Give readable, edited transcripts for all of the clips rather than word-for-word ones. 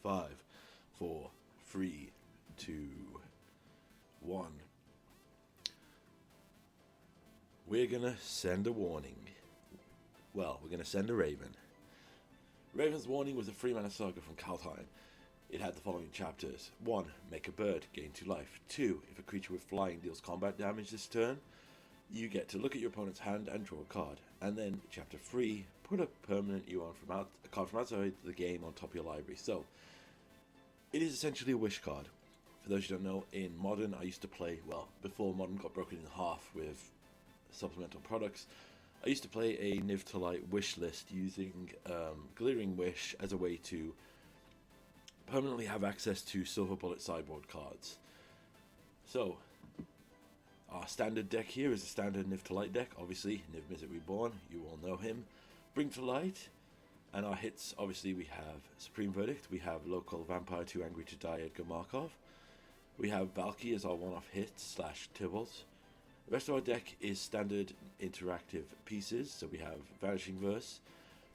5, 4, 3, 2, 1. We're gonna send a warning. Well, we're gonna send a Raven. Raven's Warning was a 3-mana saga from Kaldheim. It had the following chapters. 1. Make a bird, gain 2 life. 2. If a creature with flying deals combat damage this turn, you get to look at your opponent's hand and draw a card. And then chapter 3, put a permanent you own from a card from outside the game on top of your library. So, it is essentially a wish card. For those who don't know, in Modern I used to play, well, before Modern got broken in half with supplemental products, I used to play a Niv to Light wish list using Glittering Wish as a way to permanently have access to Silver Bullet sideboard cards. So, our standard deck here is a standard Niv to Light deck. Obviously, Niv Mizzet Reborn, you all know him. Bring to Light, and our hits, obviously we have Supreme Verdict, we have Local Vampire Too Angry to Die Edgar Markov, we have Valky as our one-off hit / Tibbles. The rest of our deck is standard interactive pieces, so we have Vanishing Verse,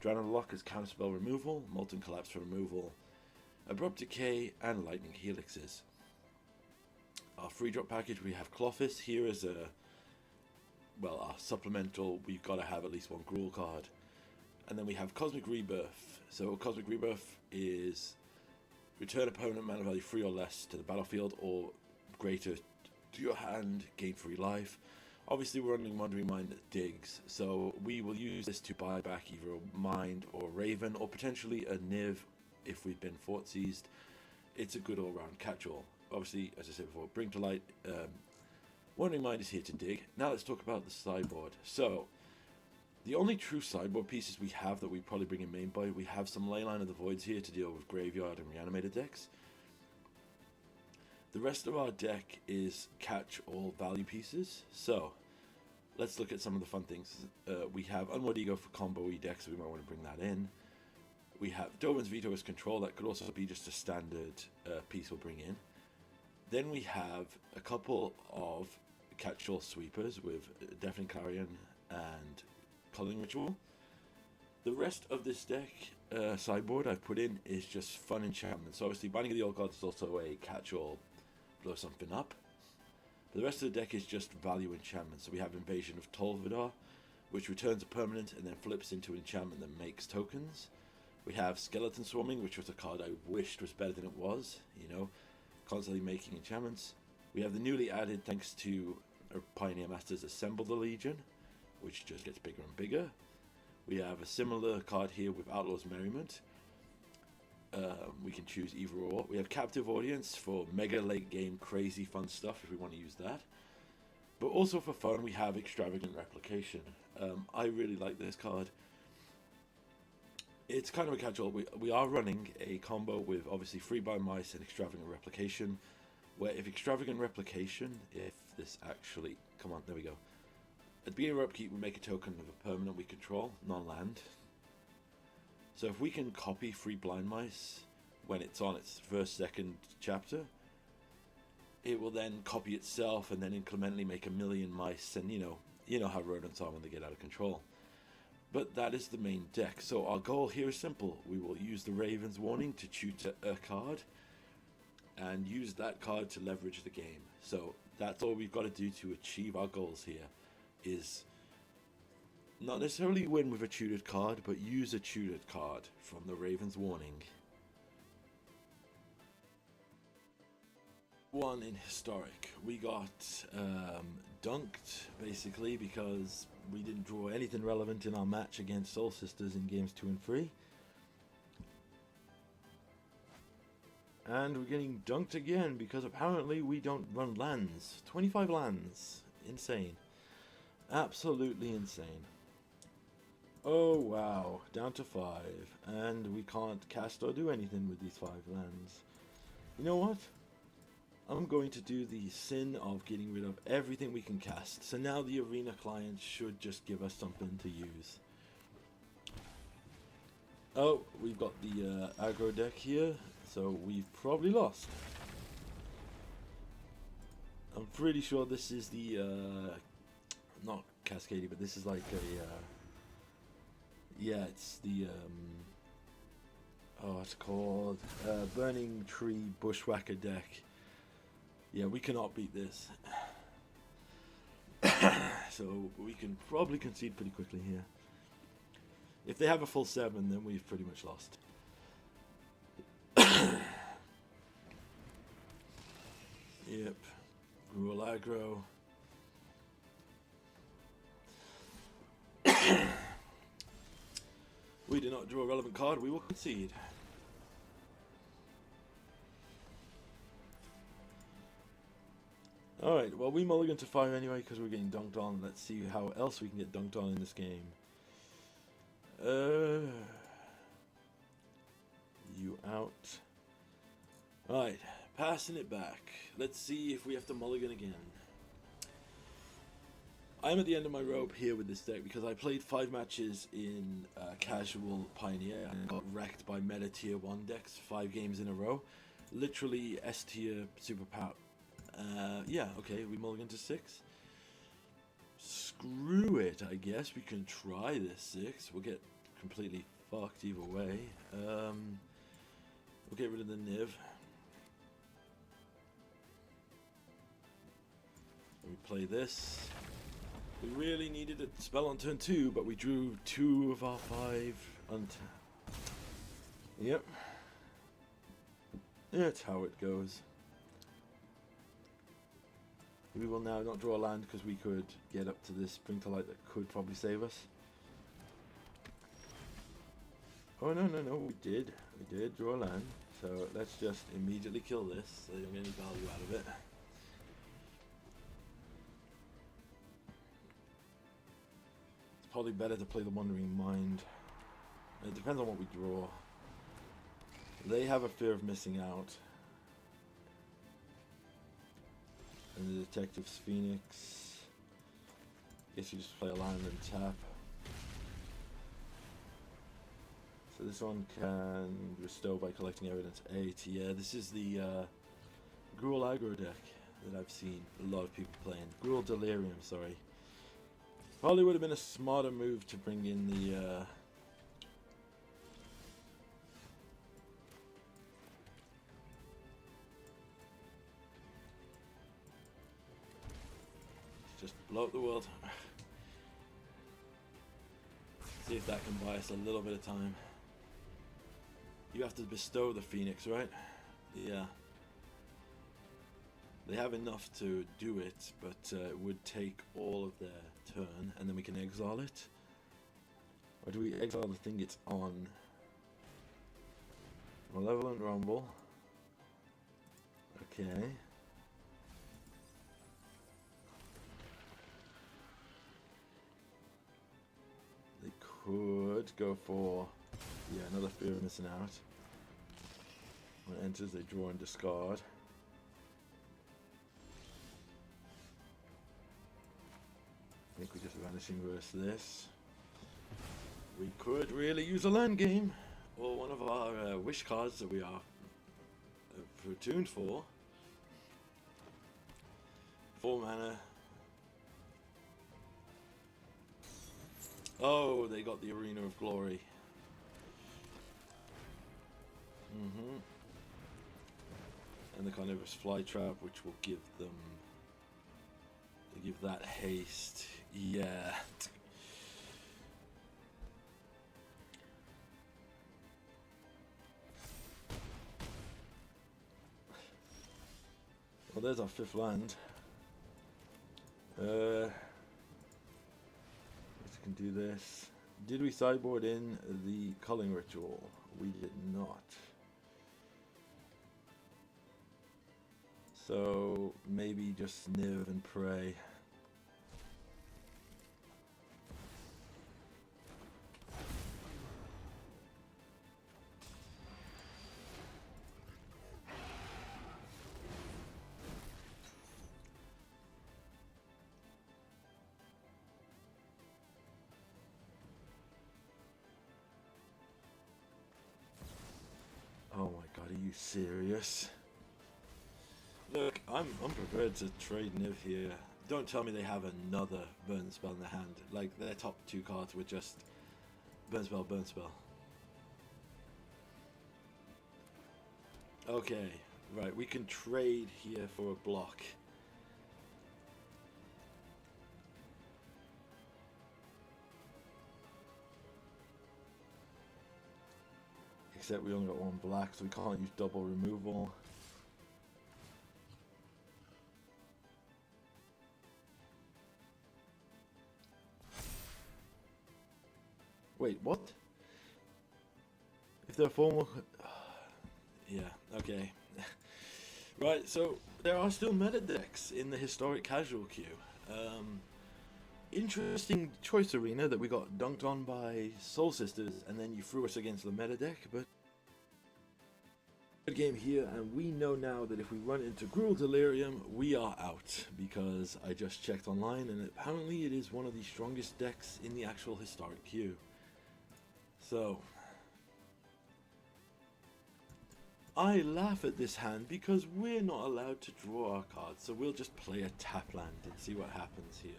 Drown on the Lock as counterspell removal, Molten Collapse for removal, Abrupt Decay, and Lightning Helixes. Our free drop package, we have Clothis here as our supplemental, we've got to have at least one Gruul card. And then we have Cosmic Rebirth. So Cosmic Rebirth is return opponent mana value 3 or less to the battlefield or greater to your hand, gain free life. Obviously we're running Wandering Mind that digs, so we will use this to buy back either a Mind or a Raven, or potentially a Niv if we've been fort seized. It's a good all-round catch-all. Obviously, as I said before, Bring to Light, Wandering Mind is here to dig. Now let's talk about the sideboard. So, the only true sideboard pieces we have that we probably bring in main buy, we have some Leyline of the Voids here to deal with Graveyard and Reanimated decks. The rest of our deck is catch-all value pieces. So, let's look at some of the fun things. We have Unward Ego for combo-y decks, so we might want to bring that in. We have Dovin's Veto as control, that could also be just a standard piece we'll bring in. Then we have a couple of catch-all sweepers with Deafening Clarion and Culling Ritual. The rest of this deck sideboard I've put in is just fun enchantments. So obviously Binding of the Old Gods is also a catch-all, blow something up. But the rest of the deck is just value enchantments. So we have Invasion of Tol'Vadar, which returns a permanent and then flips into an enchantment that makes tokens. We have Skeleton Swarming, which was a card I wished was better than it was, constantly making enchantments. We have the newly added, thanks to Pioneer Masters, Assemble the Legion, which just gets bigger and bigger. We have a similar card here with Outlaw's Merriment. We can choose either or. We have Captive Audience for mega late game crazy fun stuff if we want to use that. But also for fun we have Extravagant Replication. I really like this card. It's kind of a catch-all. We are running a combo with obviously Free by Mice and Extravagant Replication, where if Extravagant Replication, if this actually, come on, there we go. At the beginning of our upkeep, we make a token of a permanent we control, non-land. So if we can copy Free Blind Mice when it's on its second chapter, it will then copy itself and then incrementally make a million mice, and you know how rodents are when they get out of control. But that is the main deck. So our goal here is simple. We will use the Raven's Warning to choose a card and use that card to leverage the game. So that's all we've got to do to achieve our goals here, is not necessarily win with a tutored card, but use a tutored card from the Raven's Warning. One in Historic. We got dunked, basically, because we didn't draw anything relevant in our match against Soul Sisters in games 2 and 3. And we're getting dunked again, because apparently we don't run lands. 25 lands. Insane. Absolutely insane. Oh wow, down to 5. And we can't cast or do anything with these 5 lands. You know what? I'm going to do the sin of getting rid of everything we can cast. So now the arena client should just give us something to use. Oh, we've got the aggro deck here, so we've probably lost. I'm pretty sure this is the, not Cascading, but this is like a, yeah, it's the, oh, it's called Burning Tree Bushwhacker deck. Yeah, we cannot beat this. So we can probably concede pretty quickly here. If they have a full 7, then we've pretty much lost. Yep. Gruel aggro. We did not draw a relevant card. We will concede. Alright, well, we mulligan to 5 anyway because we're getting dunked on. Let's see how else we can get dunked on in this game. You out. Alright, passing it back. Let's see if we have to mulligan again. I'm at the end of my rope here with this deck because I played 5 matches in Casual Pioneer and got wrecked by meta tier 1 decks 5 games in a row. Literally S tier superpower. Yeah, okay, we mulligan to 6. Screw it, I guess. We can try this 6. We'll get completely fucked either way. We'll get rid of the Niv. We play this. We really needed a spell on turn 2, but we drew 2 of our 5 untapped. Yep. That's how it goes. We will now not draw a land because we could get up to this Bring to Light that could probably save us. Oh, no, we did. We did draw a land. So let's just immediately kill this so they don't get any value out of it. It's probably better to play the Wandering Mind. It depends on what we draw. They have a fear of missing out. And the Detective's Phoenix. Guess you just play a land and tap. So this one can bestow by collecting evidence 8. Yeah, this is the Gruel aggro deck that I've seen a lot of people playing. Gruel Delirium, sorry. Probably would have been a smarter move to bring in the just blow up the world. See if that can buy us a little bit of time. You have to bestow the Phoenix, right? Yeah. They have enough to do it, but it would take all of their turn, and then we can exile it. Or do we exile the thing it's on? Malevolent Rumble. Okay. They could go for, yeah, another Fear of Missing Out. When it enters, they draw and discard. I think we just Vanishing Verse this. We could really use a land game, or one of our wish cards that we are tuned for. 4 mana. Oh, they got the Arena of Glory. And the Carnivorous Flytrap, which will give them, give that haste. Yeah. Well, there's our 5th land. Let's can do this. Did we sideboard in the culling ritual? We did not. So maybe just Niv and pray. Oh my god, are you serious? Look, I'm prepared to trade Niv here. Don't tell me they have another burn spell in their hand. Like, their top 2 cards were just burn spell, burn spell. Okay, right, we can trade here for a block. Except we only got one black, so we can't use double removal. Wait, what? If they're formal... Yeah, okay. Right, so there are still meta decks in the historic casual queue. Interesting choice arena that we got dunked on by Soul Sisters, and then you threw us against the meta deck, but good game here, and we know now that if we run into Gruel Delirium, we are out, because I just checked online, and apparently it is one of the strongest decks in the actual historic queue. So, I laugh at this hand because we're not allowed to draw our cards, so we'll just play a tap land and see what happens here.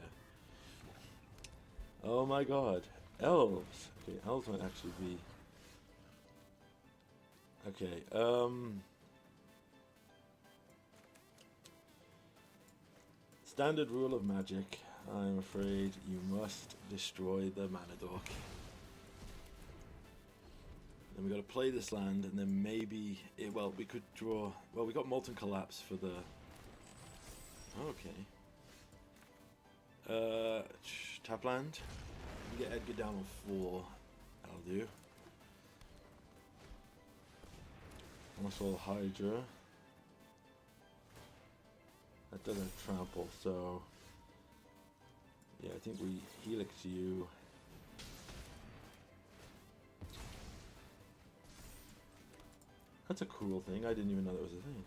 Oh my god, elves. Okay, elves might actually be... Okay, standard rule of Magic. I'm afraid you must destroy the mana dork. Then we got to play this land, and then maybe... well, we could draw... Well, we got Molten Collapse for the... Okay. Tap land. We get Edgar down on 4. That'll do. Also Hydra. That doesn't trample, so... Yeah, I think we Helix you. That's a cool thing. I didn't even know that was a thing.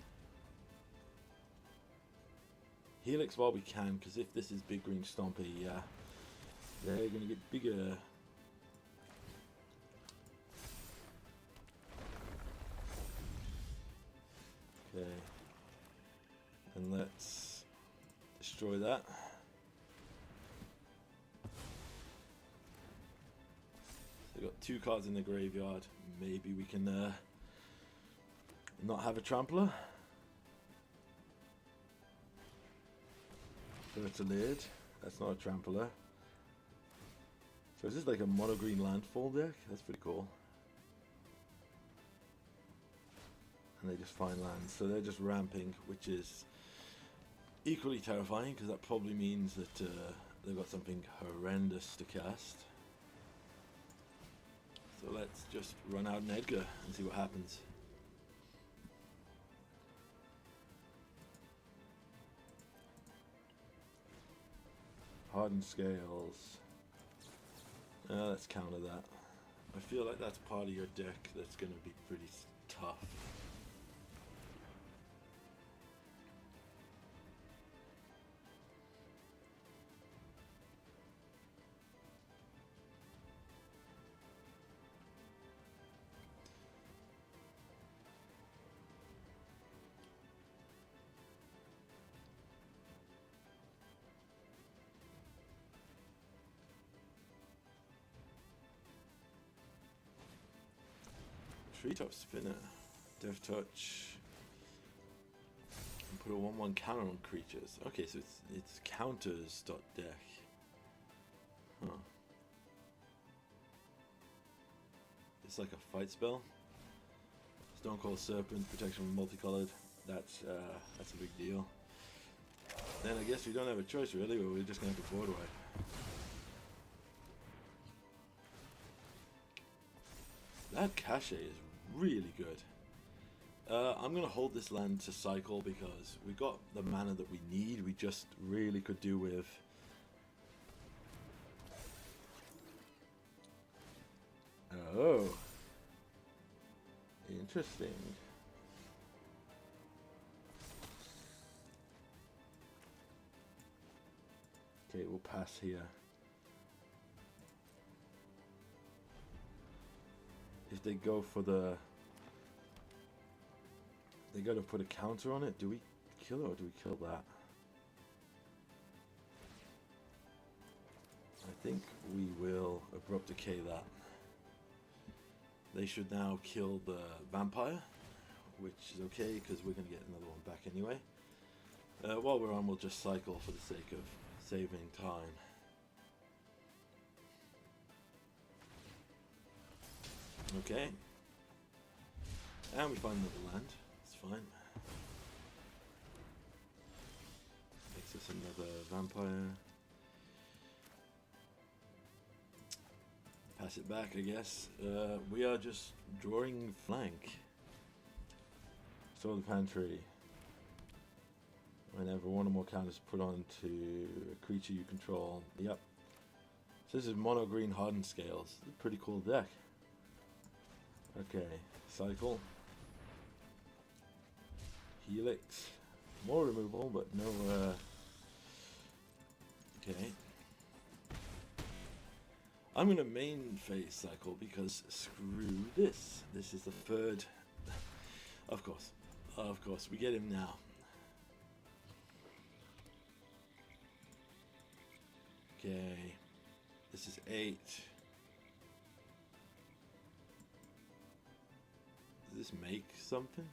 Helix while we can, because if this is Big Green Stompy, yeah, they're going to get bigger. Okay. And let's destroy that. So we've got 2 cards in the graveyard. Maybe we can not have a trampler. Fertilid. That's not a trampler. So is this like a mono green landfall deck? That's pretty cool. And they just find lands. So they're just ramping, which is equally terrifying because that probably means that they've got something horrendous to cast. So let's just run out an Edgar and see what happens. Hardened Scales. Let's counter that. I feel like that's part of your deck that's going to be pretty tough. Treetop Spinner, Death Touch, and put a 1/1 counter on creatures. Okay, so it's counters.deck. Huh. It's like a fight spell. Stonecold Serpent, protection from multicolored. That's a big deal. Then I guess we don't have a choice really, but we're just gonna have to board wipe. That Cache is really good. I'm going to hold this land to cycle because we got the mana that we need. We just really could do with... Oh. Interesting. Okay, we'll pass here. If they go for the... They gotta put a counter on it. Do we kill it or do we kill that? I think we will abrupt decay that. They should now kill the vampire, which is okay because we're going to get another one back anyway. While we're on, we'll just cycle for the sake of saving time. Okay. And we find another land. It's fine. Makes us another vampire. Pass it back, I guess. We are just drawing flank. Store the pantry. Whenever one or more counters put onto a creature you control. Yep. So this is mono green hardened scales. It's a pretty cool deck. Okay, cycle. Helix. More removal, but no. Okay. I'm gonna main phase cycle because screw this. This is the third. Of course, we get him now. Okay, this is 8. Does this make something?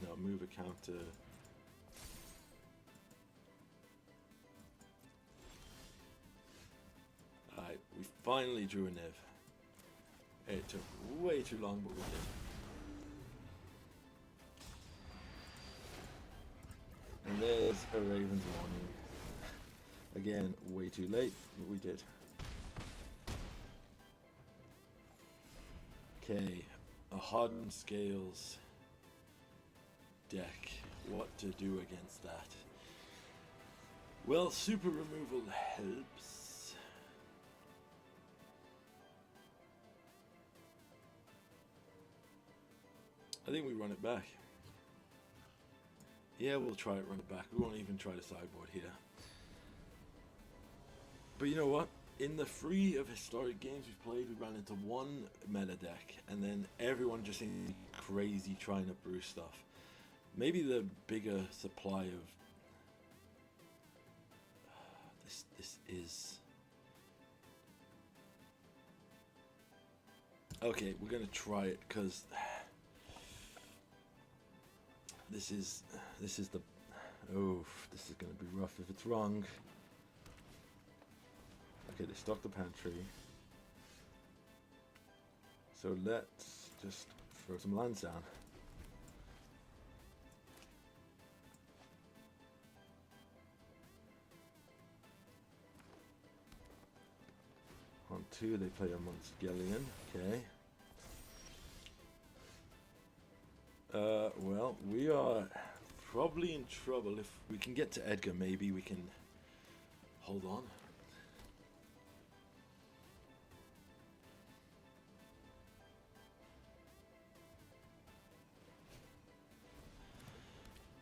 No, move a counter. Alright, we finally drew a Niv. It took way too long, but we did. And there's a Raven's Warning. Again, way too late, but we did. Okay, a hardened scales deck. What to do against that? Well, super removal helps. I think we run it back. Yeah, we'll try it, run it back. We won't even try the sideboard here. But you know what? In the 3 of historic games we've played, we ran into one meta deck, and then everyone just seemed crazy trying to brew stuff. Maybe the bigger supply of this is okay. We're gonna try it because this is the this is gonna be rough if it's wrong. Okay, they stocked the pantry. So let's just throw some lands down. On 2, they play a Monsgellion. Okay. Well, we are probably in trouble. If we can get to Edgar, maybe we can hold on.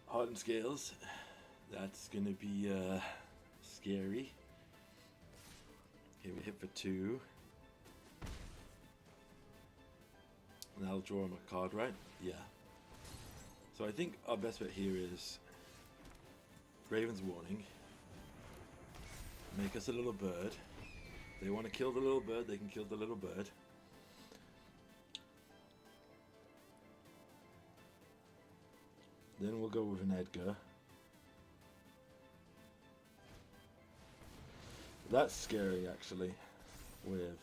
Hardened scales. That's gonna be scary. Okay, we hit for 2. And that'll draw him a card, right? Yeah. So I think our best bet here is Raven's Warning. Make us a little bird. If they want to kill the little bird, they can kill the little bird. Then we'll go with an Edgar. That's scary, actually, with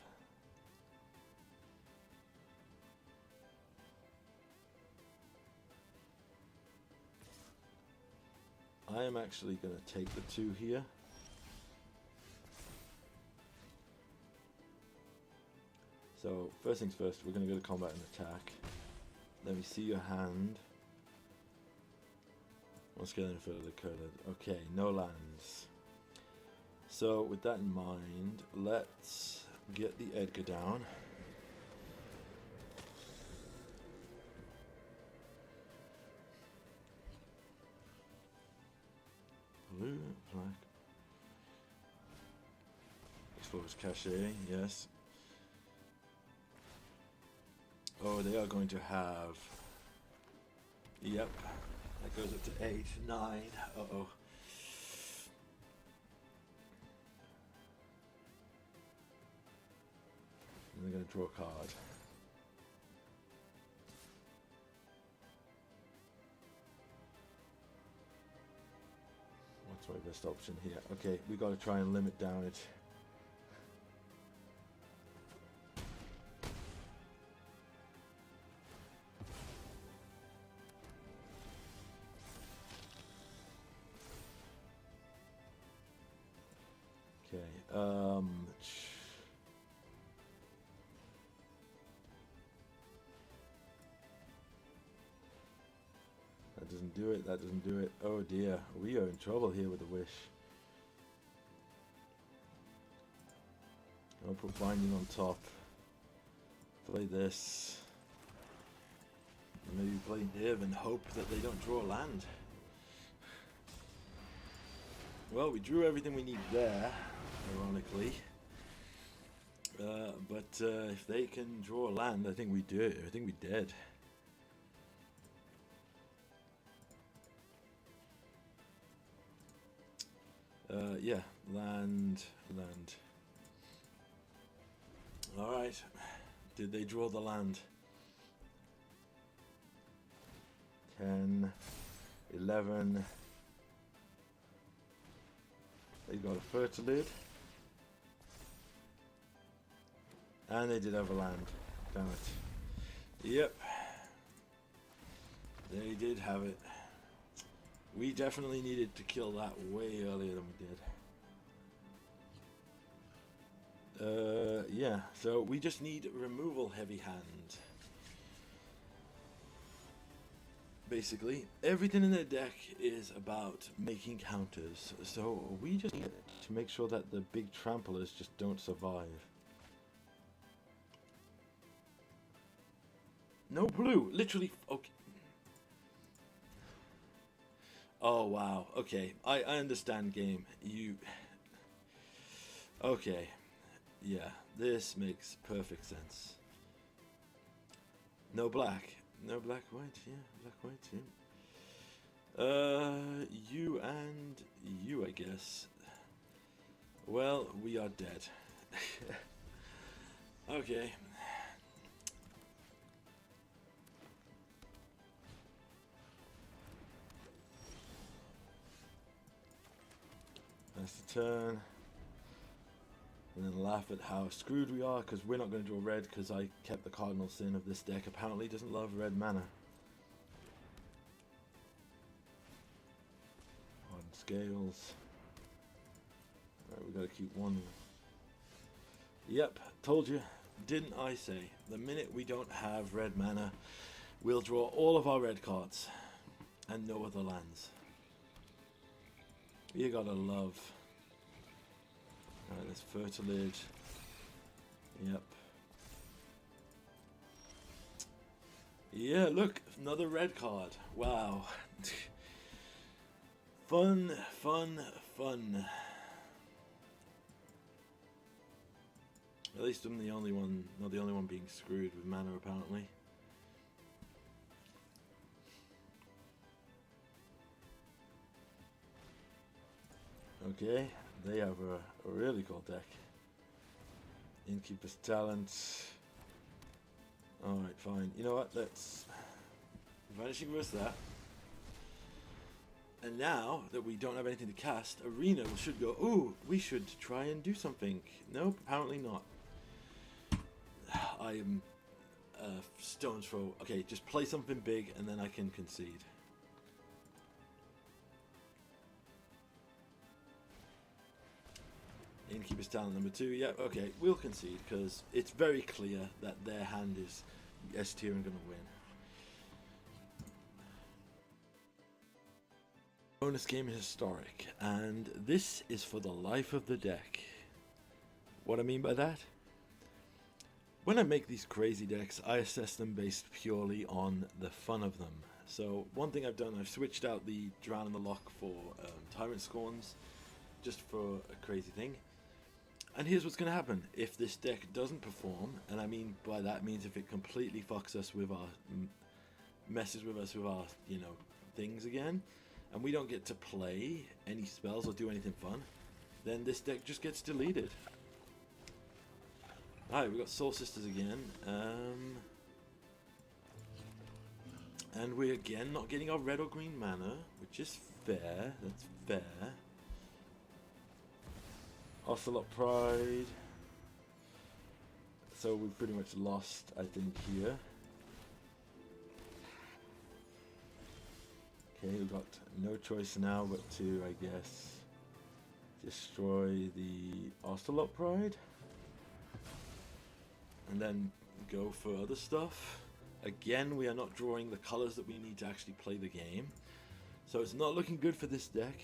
I am actually going to take the 2 here. So, first things first, we're going to go to combat and attack. Let me see your hand. Let's get in for the code. Okay, no lands. So, with that in mind, let's get the Edgar down. Blue, black. Expose Cache, yes. Oh, they are going to have... Yep. That goes up to 8, 9. Uh-oh. And they're going to draw a card. That's my best option here. Okay, we got to try and limit damage. Okay, that doesn't do it, that doesn't do it. Oh dear, we are in trouble here with the wish. I'll put binding on top. Play this. Maybe play Niv and hope that they don't draw land. Well, we drew everything we need there, ironically. But if they can draw land, I think we do it. I think we did. Yeah, land. Alright. Did they draw the land? 10, 11. They got a fertilid. And they did have a land. Damn it. Yep. They did have it. We definitely needed to kill that way earlier than we did. Yeah, so we just need removal heavy hand. Basically, everything in their deck is about making counters, so we just need to make sure that the big tramplers just don't survive. No blue, literally, okay. Oh wow, okay, I understand game, okay, yeah, this makes perfect sense. No black. No black, white, yeah, black, white, yeah. You and you, I guess. Well, we are dead. Okay. That's the turn. And then laugh at how screwed we are because we're not going to draw red because I kept the cardinal sin of this deck. Apparently doesn't love red mana. On scales. Alright, we got to keep one. Yep, told you. Didn't I say? The minute we don't have red mana, we'll draw all of our red cards. And no other lands. You gotta love. Alright, there's fertilid. Yep. Yeah, look, another red card. Wow. Fun, fun, fun. At least I'm the only one, not the only one being screwed with mana apparently. Okay, they have a really cool deck. Innkeeper's Talent. Alright, fine. You know what? Let's Vanishing Verse that. And now that we don't have anything to cast, Arena should go, ooh, we should try and do something. Nope, apparently not. I am stone's throw. Okay, just play something big and then I can concede. Innkeeper's Talent number 2. Yeah, okay, we'll concede because it's very clear that their hand is S tier and going to win. Bonus game Historic, and this is for the life of the deck. What I mean by that? When I make these crazy decks, I assess them based purely on the fun of them. So one thing I've done, I've switched out the Drown in the Lock for Tyrant Scorns, just for a crazy thing. And here's what's going to happen if this deck doesn't perform, and I mean by that means if it completely fucks us with our, messes with us with our, you know, things again, and we don't get to play any spells or do anything fun, then this deck just gets deleted. Alright, we got Soul Sisters again, and we're again not getting our red or green mana, which is fair, that's fair. Ocelot Pride. So we pretty much lost, I think, here. Okay, we've got no choice now but to, I guess, destroy the Ocelot Pride. And then go for other stuff. Again, we are not drawing the colors that we need to actually play the game. So it's not looking good for this deck.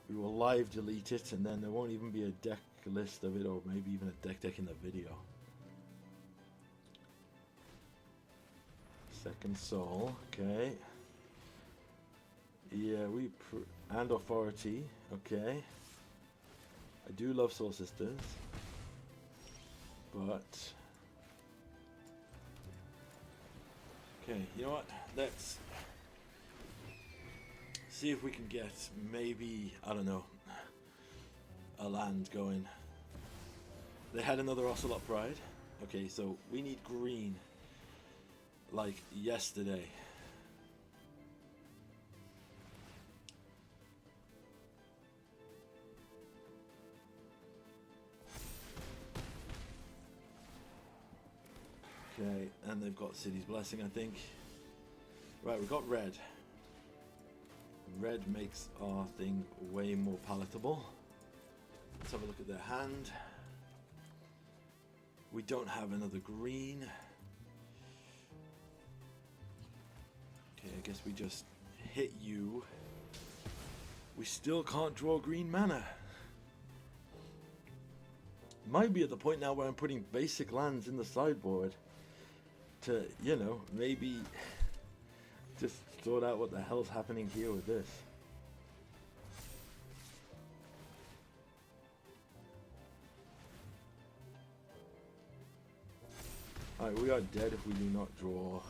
We will live delete it, and then there won't even be a deck list of it, or maybe even a deck in the video. Second Soul, okay. Yeah, and Authority, okay. I do love Soul Sisters, but okay, you know what? Let's see if we can get maybe, I don't know, a land going. They had another Ocelot Pride. Okay, so we need green like yesterday. Okay, and they've got City's Blessing, I think. Right, we've got red. Red makes our thing way more palatable. Let's have a look at their hand. We don't have another green. Okay, I guess we just hit you. We still can't draw green mana. Might be at the point now where I'm putting basic lands in the sideboard to, you know, maybe just sort out what the hell's happening here with this. Alright, we are dead if we do not draw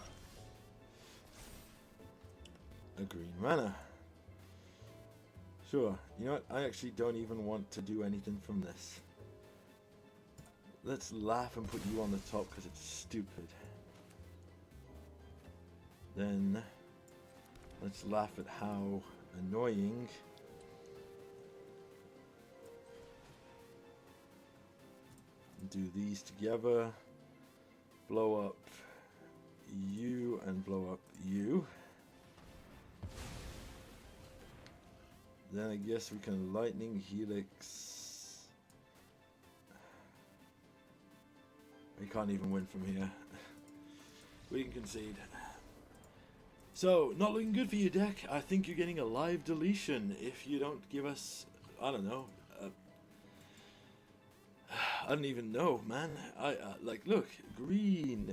a green mana. Sure, you know what? I actually don't even want to do anything from this. Let's laugh and put you on the top because it's stupid. Then let's laugh at how annoying do these together. Blow up you and blow up you. Then I guess we can Lightning Helix. We can't even win from here. We can concede. So, not looking good for your deck. I think you're getting a live deletion if you don't give us, I don't know. I don't even know, man. Like, look, green.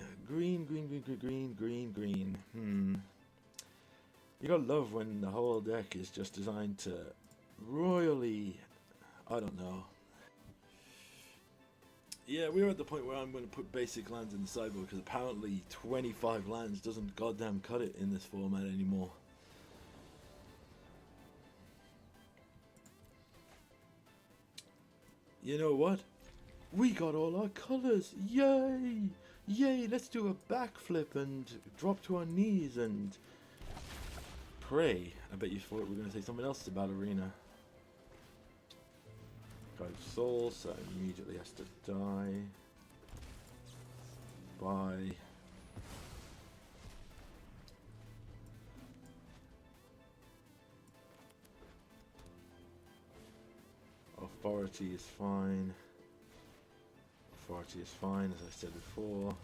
You gotta love when the whole deck is just designed to royally, I don't know. Yeah, we're at the point where I'm going to put basic lands in the sideboard because apparently 25 lands doesn't goddamn cut it in this format anymore. You know what? We got all our colors! Yay! Yay! Let's do a backflip and drop to our knees and pray. I bet you thought we were going to say something else about Arena. 5 souls, so immediately has to die. Bye. Authority is fine. Authority is fine, as I said before.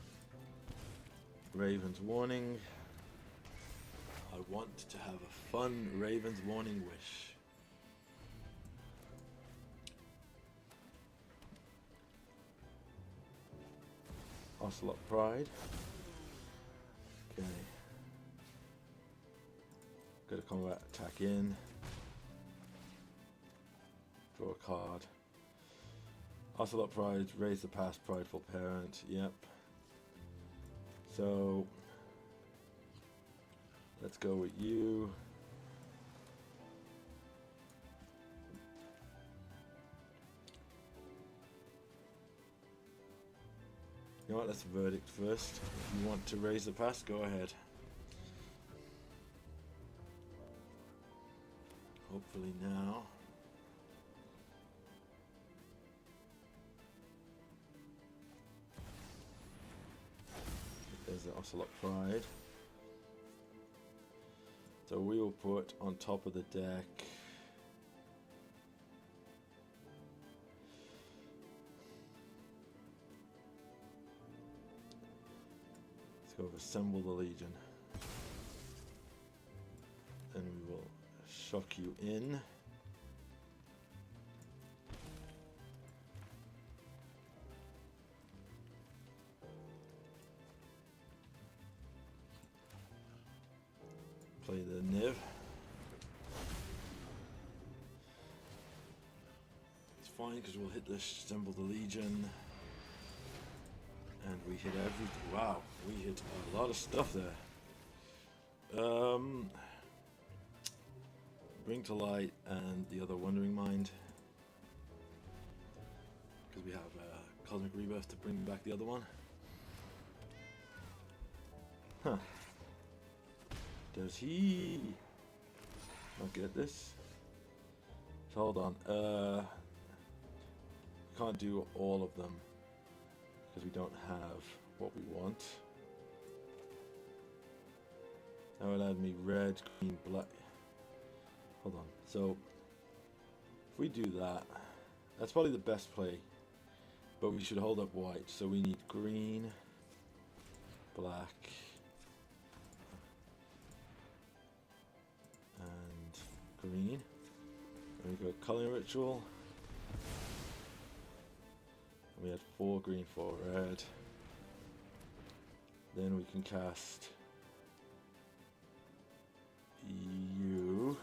Raven's Warning. I want to have a fun Raven's Warning wish. Ocelot Pride. Okay. Go to combat, attack in. Draw a card. Ocelot Pride, raise the past prideful parent. Yep. So let's go with you. You know what, let's verdict first. If you want to raise the past, go ahead. Hopefully now. is the Ocelot Pride. So we will put on top of the deck let's go with Assemble the Legion. And we will shock you in. Play the Niv. It's fine because we'll hit the Assemble the Legion. And we hit everything. Wow, we hit a lot of stuff there. Bring to Light and the other Wandering Mind. Because we have Cosmic Rebirth to bring back the other one. Huh. Does he not get this? So hold on. Can't do all of them because we don't have what we want. That would add me red, green, black. Hold on. So if we do that, that's probably the best play. But we should hold up white. So we need green, black, green. And we go Culling Ritual. And we had 4 green, 4 red. Then we can cast you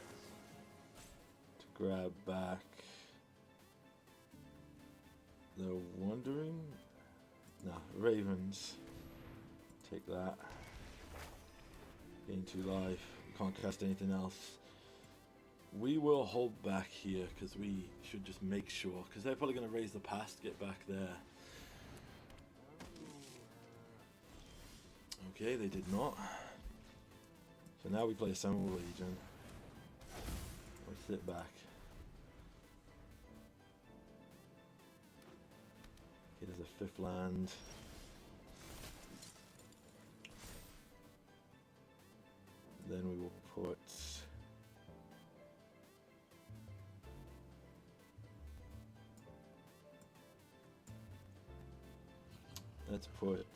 to grab back the Wandering. No, Ravens. Take that. Gain 2 life. Can't cast anything else. We will hold back here because we should just make sure, because they're probably going to raise the pass to get back there. Okay, they did not. So now we play Assemble Legion. We sit back. Okay, there's a 5th land. Then we will put let's put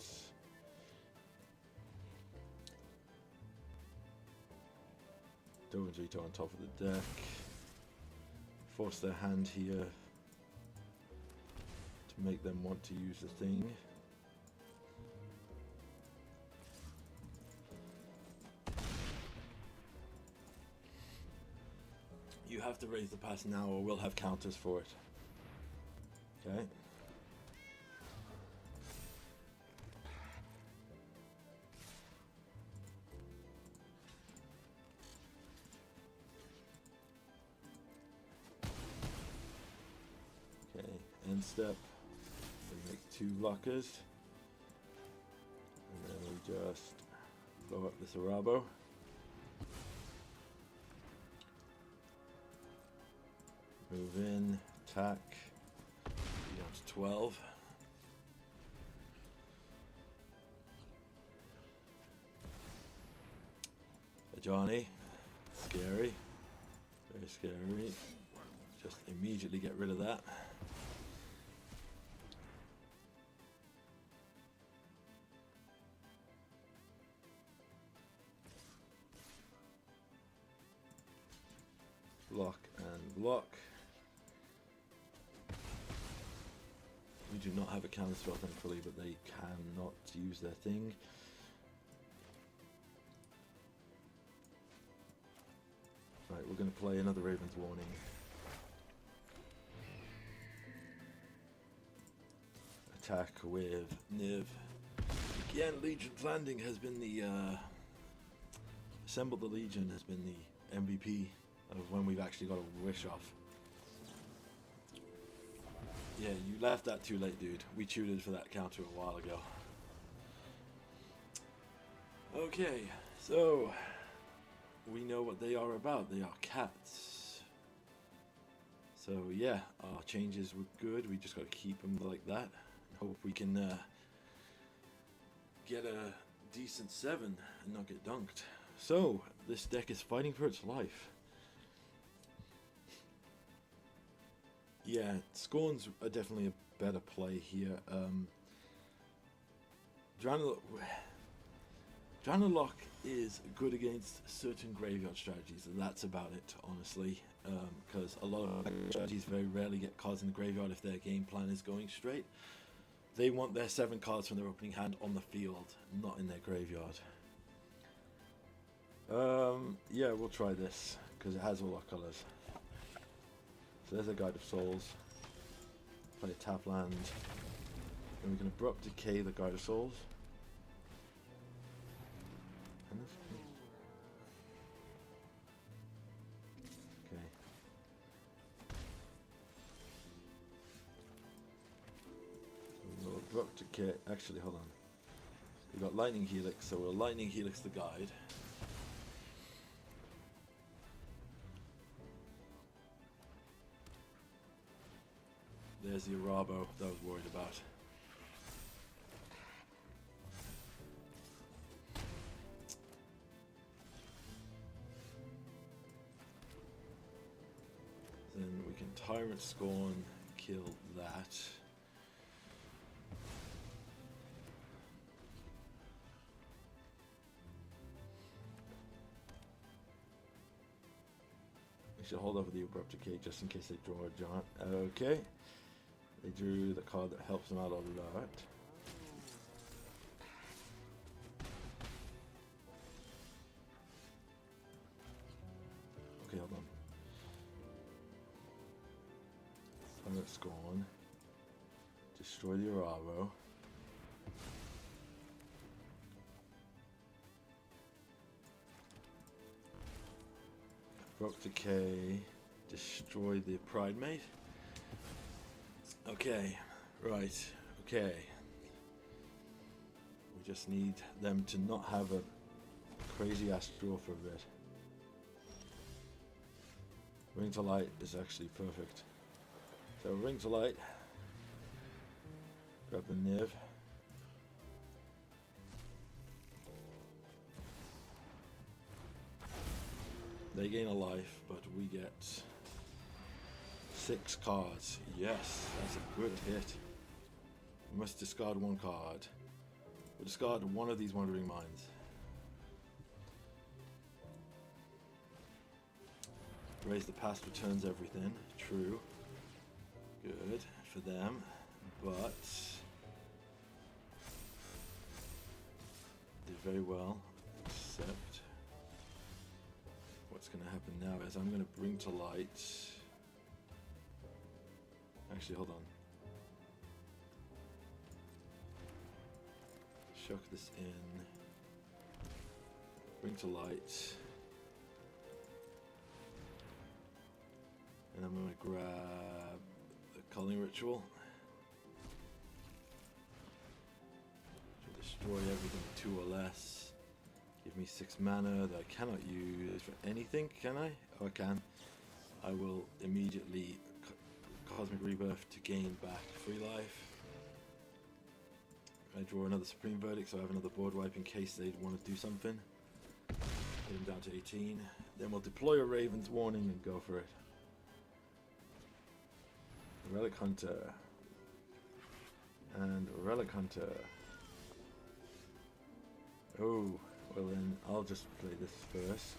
Dovin's Veto on top of the deck. Force their hand here to make them want to use the thing. You have to raise the pass now or we'll have counters for it. Okay. End step, we make 2 blockers, and then we just blow up this Arabo. Move in, attack, down to 12. Johnny, scary, very scary, just immediately get rid of that. Block and block. We do not have a counter spell thankfully, but they cannot use their thing. Right, we're going to play another Raven's Warning. Attack with Niv. Again, Legion's Landing has been the Assemble the Legion has been the MVP of when we've actually got a wish off. Yeah, you laughed at too late, dude. We tutored for that counter a while ago. Okay, so we know what they are about. They are cats. So yeah, our changes were good. We just got to keep them like that. Hope we can get a decent 7 and not get dunked. So, this deck is fighting for its life. Yeah, Scorns are definitely a better play here. Dranalock is good against certain graveyard strategies, and that's about it, honestly. Because a lot of strategies very rarely get cards in the graveyard if their game plan is going straight. They want their 7 cards from their opening hand on the field, not in their graveyard. Yeah, we'll try this, because it has all our colours. So there's a Guide of Souls. Play a tap land. And we can Abrupt Decay the Guide of Souls. And this okay. So we'll Abrupt Decay. Actually, hold on. We've got Lightning Helix, so we'll Lightning Helix the Guide. There's the Arabo that I was worried about. Then we can Tyrant Scorn, kill that. We should hold over the Abrupt Decay just in case they draw a giant. Okay. They drew the card that helps them out a lot. Okay, hold on. Tyrant Scorn. Destroy the Arabo. Abrupt Decay. Destroy the Pride Mate. Okay, right, okay. We just need them to not have a crazy ass draw for a bit. Ring to Light is actually perfect. So Ring to Light. Grab the Niv. They gain a life, but we get 6 cards. Yes, that's a good hit. We must discard 1 card. We'll discard one of these Wandering Minds. Raise the Past returns everything. True. Good for them. But did very well. Except what's going to happen now is I'm going to bring to light. Actually, hold on. Chuck this in. Bring to light. And I'm going to grab the Culling Ritual. To destroy everything 2 or less. Give me 6 mana that I cannot use for anything, can I? Oh, I can. I will immediately Cosmic Rebirth to gain back 3 life. I draw another Supreme Verdict, so I have another board wipe in case they'd want to do something. Get him down to 18. Then we'll deploy a Raven's Warning and go for it. Relic Hunter. And Relic Hunter. Oh, well then I'll just play this first.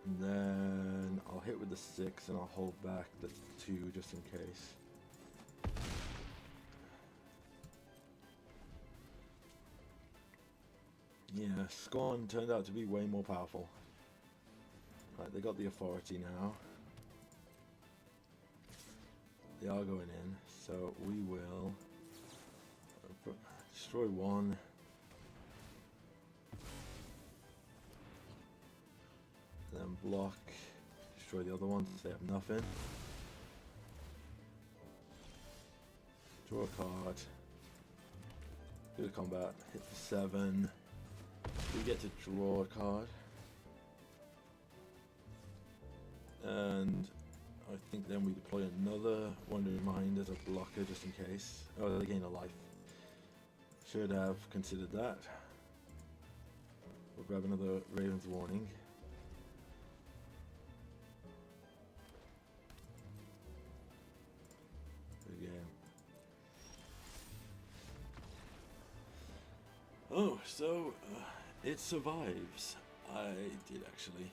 And then I'll hit with the 6 and I'll hold back the 2 just in case. Yeah, Scorn turned out to be way more powerful. Right, they got the authority now. They are going in, so we will destroy 1. Then block, destroy the other ones, they have nothing. Draw a card. Do the combat, hit for 7. We get to draw a card. And I think then we deploy another Wandering Mind as a blocker just in case. Oh, they gain a life. Should have considered that. We'll grab another Raven's Warning. Again. Oh, so it survives. I did actually.